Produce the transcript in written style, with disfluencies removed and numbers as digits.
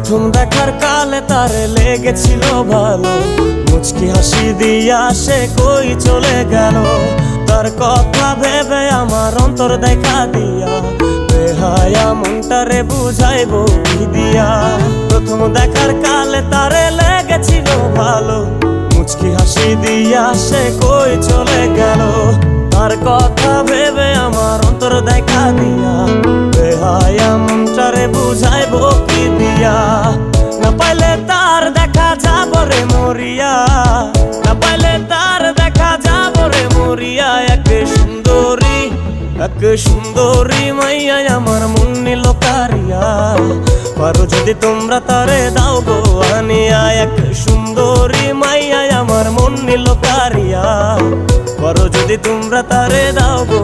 প্রথম দেখার কালে তারে লেগেছিল ভালো, মুচকি হাসি দিয়া সে কই চলে গেল। তার কথা ভেবে আমার অন্তর দেখা দিয়া, বেহায়া মনটারে বুঝাইবো কি দিয়া। প্রথম দেখার কালে তারে লেগেছিল ভালো, মুচকি হাসি দিয়া সে কই চলে গেল। তার কথা ভেবে আমার অন্তর দেখা দিয়া, বেহায়া মনটারে বুঝাইবো কি দিয়া। না পাইলে তার দেখা যাব রে মরিয়া, না পাইলে তার দেখা যাব রে মরিয়া। এক সুন্দরী মাইয়া আমার মন নিল কারিয়া, পারো যদি তোমরা তারে দাও গো আনিয়া। এক সুন্দরী মাইয়া আমার মন নিল কারিয়া, পারো যদি তোমরা তারে দাও গো